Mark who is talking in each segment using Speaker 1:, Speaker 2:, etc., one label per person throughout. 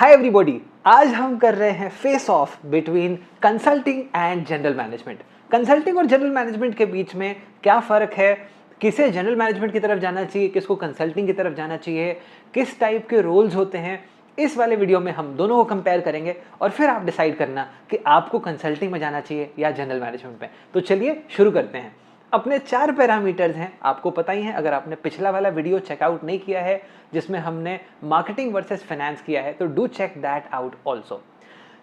Speaker 1: Hi everybody, आज हम कर रहे हैं face of between consulting and general management. Consulting और जनरल मैनेजमेंट के बीच में क्या फ़र्क है, किसे जनरल मैनेजमेंट की तरफ जाना चाहिए, किसको कंसल्टिंग की तरफ जाना चाहिए, किस टाइप के रोल्स होते हैं, इस वाले वीडियो में हम दोनों को कंपेयर करेंगे और फिर आप डिसाइड करना कि आपको कंसल्टिंग में जाना चाहिए या जनरल मैनेजमेंट में। तो चलिए शुरू करते हैं। अपने 4 पैरामीटर्स हैं, आपको पता ही है। अगर आपने पिछला वाला वीडियो चेकआउट नहीं किया है जिसमें हमने मार्केटिंग वर्सेस फाइनेंस किया है, तो do check that out also.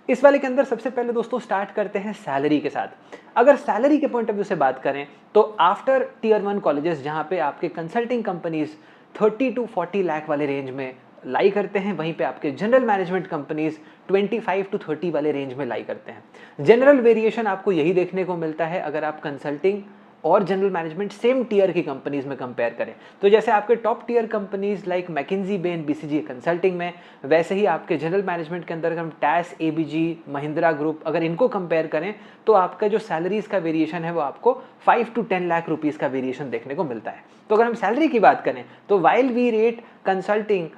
Speaker 1: इस वाले के अंदर सबसे पहले दोस्तों स्टार्ट करते हैं सैलरी के साथ। अगर सैलरी के पॉइंट ऑफ व्यू से बात करें तो आफ्टर टियर 1 कॉलेजेस जहां पे आपके कंसल्टिंग कंपनीज 30 टू 40 लाख वाले रेंज में लाई करते हैं, वहीं पे आपके जनरल मैनेजमेंट कंपनीज 25 टू 30 वाले रेंज में लाई करते हैं। जनरल वेरिएशन आपको यही देखने को मिलता है अगर आप कंसल्टिंग और जनरल मैनेजमेंट सेम टियर की कंपनीज में कंपेयर करें। तो जैसे आपके top tier companies like McKinsey, Bain, BCG consulting में, वैसे ही आपके जनरल मैनेजमेंट के अंदर हम टैस, एबीजी, महिंद्रा ग्रुप अगर इनको कंपेयर करें तो आपका जो सैलरीज का वेरिएशन है वो आपको 5 टू 10 लाख रुपीस का वेरिएशन देखने को मिलता है। तो अगर हम सैलरी की बात करें तो while we rate consulting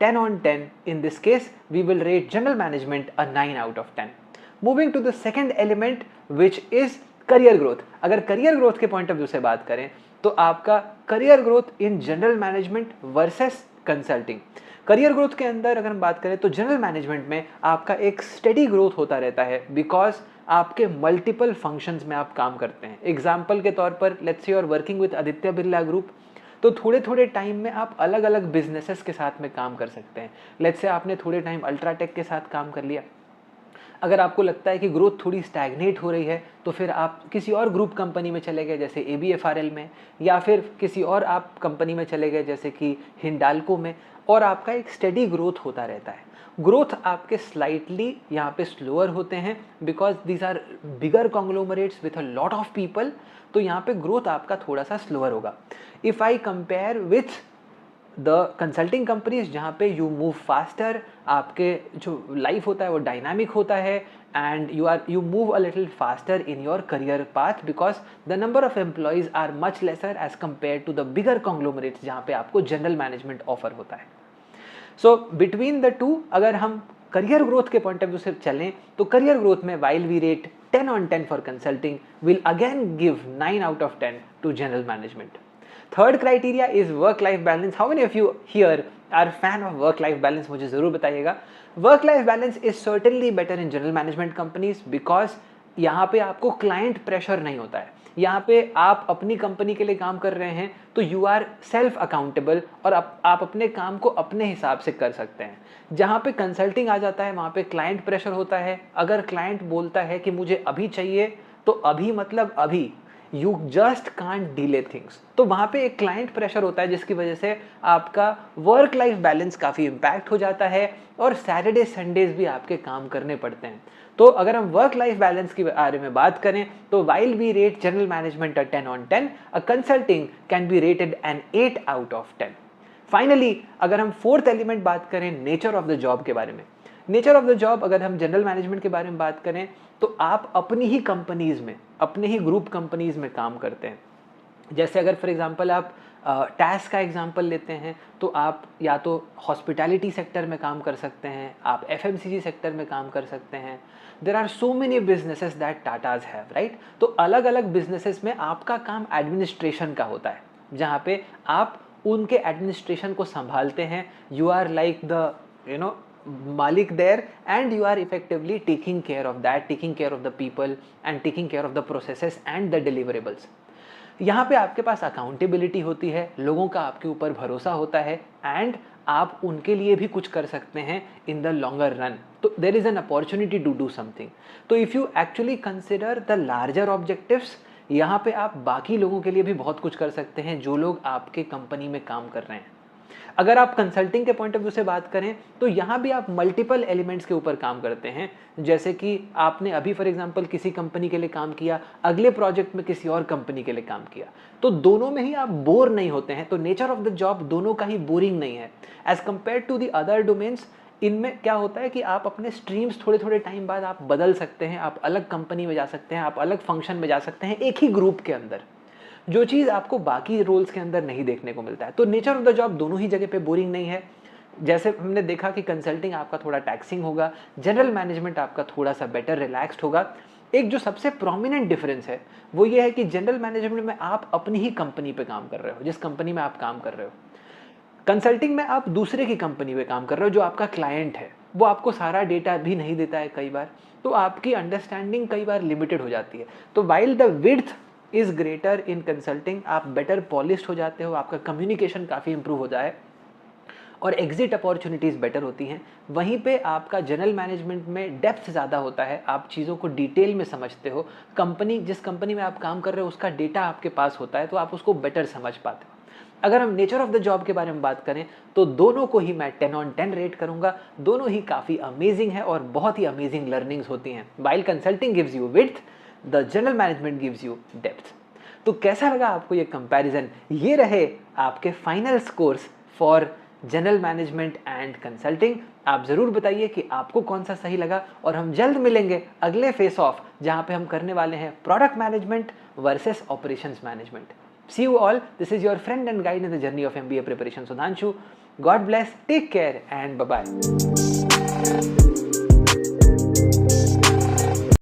Speaker 1: 10 on 10, in this case we will rate general management a 9 out of 10. Moving to the second element which is career growth. अगर करियर ग्रोथ के पॉइंट ऑफ व्यू से बात करें तो आपका career growth in general management versus consulting. Career growth के अंदर अगर हम बात करें तो जनरल मैनेजमेंट में आपका एक स्टेडी ग्रोथ होता रहता है बिकॉज आपके मल्टीपल फंक्शंस में आप काम करते हैं। एग्जाम्पल के तौर पर let's say you are working with Aditya Birla group, तो थोड़े थोड़े टाइम में आप अलग अलग बिजनेसेस के साथ में काम कर सकते हैं। लेट्स से आपने थोड़े टाइम अल्ट्राटेक के साथ काम कर लिया। अगर आपको लगता है कि ग्रोथ थोड़ी स्टैग्नेट हो रही है तो फिर आप किसी और ग्रुप कंपनी में चले गए जैसे ABFRL में, या फिर किसी और आप कंपनी में चले गए जैसे कि हिंडाल्को में, और आपका एक स्टेडी ग्रोथ होता रहता है। ग्रोथ आपके स्लाइटली यहाँ पे स्लोअर होते हैं because these are bigger conglomerates with a lot of people, तो यहाँ पे ग्रोथ आपका थोड़ा सा स्लोअर होगा। If I compare with the consulting companies जहाँ पे यू मूव फास्टर, आपके जो लाइफ होता है वो डायनामिक होता है and you move a little faster in your career path because the number of employees are much lesser as compare to the bigger conglomerates जहाँ पे आपको जनरल मैनेजमेंट ऑफर होता है। सो बिटवीन द टू अगर हम career growth के point of view से चलें तो करियर ग्रोथ में while we rate 10 on 10 for consulting, will again give 9 out of 10 to general management. Third criteria is work life balance. How many of you here are fan of work life balance, मुझे जरूर बताइएगा। Work life balance is certainly better in general management companies because यहाँ पे आपको client pressure नहीं होता है। यहाँ पे आप अपनी कंपनी के लिए काम कर रहे हैं तो यू आर सेल्फ अकाउंटेबल और आप अपने काम को अपने हिसाब से कर सकते हैं। जहाँ पे कंसल्टिंग आ जाता है वहाँ पे क्लाइंट प्रेशर होता है। अगर क्लाइंट बोलता है कि मुझे अभी चाहिए तो अभी मतलब अभी, you just can't delay things. तो वहाँ पे एक क्लाइंट प्रेशर होता है जिसकी वजह से आपका वर्क लाइफ बैलेंस काफ़ी इम्पैक्ट हो जाता है और सैटरडे संडेज भी आपके काम करने पड़ते हैं। तो अगर हम वर्क लाइफ बैलेंस के बारे में बात करें तो while we rate general management a 10 on 10, a consulting can be rated an 8 out of 10। Finally अगर हम फोर्थ एलिमेंट बात करें नेचर ऑफ द जॉब के बारे में, नेचर ऑफ द जॉब अगर हम जनरल मैनेजमेंट के बारे में बात करें तो आप अपनी ही कंपनीज में, अपने ही ग्रुप कंपनीज में काम करते हैं। जैसे अगर फॉर एग्जांपल आप टैस का एग्जांपल लेते हैं तो आप या तो हॉस्पिटैलिटी सेक्टर में काम कर सकते हैं, आप FMCG सेक्टर में काम कर सकते हैं। There are so many businesses that Tatas have, right. तो अलग अलग बिजनेसेस में आपका काम एडमिनिस्ट्रेशन का होता है जहाँ पे आप उनके एडमिनिस्ट्रेशन को संभालते हैं। You are like the Malik there and you are effectively taking care of that, taking care of the people and taking care of the processes and the deliverables। यहाँ पे आपके पास अकाउंटेबिलिटी होती है, लोगों का आपके ऊपर भरोसा होता है एंड आप उनके लिए भी कुछ कर सकते हैं इन द लॉन्गर रन। तो there is an opportunity to do something. तो if you actually consider the larger objectives, यहाँ पे आप बाकी लोगों के लिए भी बहुत कुछ कर सकते हैं जो लोग आपके कंपनी में काम कर रहे हैं। अगर आप कंसल्टिंग के पॉइंट ऑफ व्यू से बात करें तो यहाँ भी आप मल्टीपल एलिमेंट्स के ऊपर काम करते हैं। जैसे कि आपने अभी फॉर एग्जांपल किसी कंपनी के लिए काम किया, अगले प्रोजेक्ट में किसी और कंपनी के लिए काम किया, तो दोनों में ही आप बोर नहीं होते हैं। तो नेचर ऑफ द जॉब दोनों का ही बोरिंग नहीं है as compare to the other domains. इनमें क्या होता है कि आप अपने स्ट्रीम्स थोड़े थोड़े टाइम बाद आप बदल सकते हैं, आप अलग कंपनी में जा सकते हैं, आप अलग फंक्शन में जा सकते हैं एक ही ग्रुप के अंदर, जो चीज़ आपको बाकी रोल्स के अंदर नहीं देखने को मिलता है। तो नेचर ऑफ द जॉब दोनों ही जगह पे बोरिंग नहीं है। जैसे हमने देखा कि कंसल्टिंग आपका थोड़ा टैक्सिंग होगा, जनरल मैनेजमेंट आपका थोड़ा सा बेटर रिलैक्स्ड होगा। एक जो सबसे प्रोमिनेंट डिफरेंस है वो ये है कि जनरल मैनेजमेंट में आप अपनी ही कंपनी पे काम कर रहे हो, जिस कंपनी में आप काम कर रहे हो। कंसल्टिंग में आप दूसरे की कंपनी पे काम कर रहे हो, जो आपका क्लाइंट है, वो आपको सारा डेटा भी नहीं देता है कई बार, तो आपकी अंडरस्टैंडिंग कई बार लिमिटेड हो जाती है। तो while the width is greater in consulting, आप बेटर पॉलिश्ड हो जाते हो, आपका कम्युनिकेशन काफ़ी इंप्रूव हो जाए और एग्जिट अपॉर्चुनिटीज़ बेटर होती हैं। वहीं पे आपका जनरल मैनेजमेंट में डेप्थ ज़्यादा होता है, आप चीज़ों को डिटेल में समझते हो, जिस कंपनी में आप काम कर रहे हो उसका डेटा आपके पास होता है, तो आप उसको बेटर समझ पाते हो। अगर हम नेचर ऑफ द जॉब के बारे में बात करें तो दोनों को ही मैं 10 ऑन 10 रेट करूंगा। दोनों ही काफ़ी अमेजिंग है और बहुत ही अमेजिंग लर्निंग्स होती हैं। While consulting gives you width, the general management gives you depth. तो कैसा लगा आपको ये कंपैरिजन? ये रहे आपके final scores for general management and consulting. आप ज़रूर बताइए कि आपको कौन सा सही लगा और हम जल्द मिलेंगे अगले फेस ऑफ, जहां पे हम करने वाले हैं product management versus operations management. See you all. This is your friend and guide in the journey of MBA preparation, Sudhanshu. God bless, take care, and bye bye.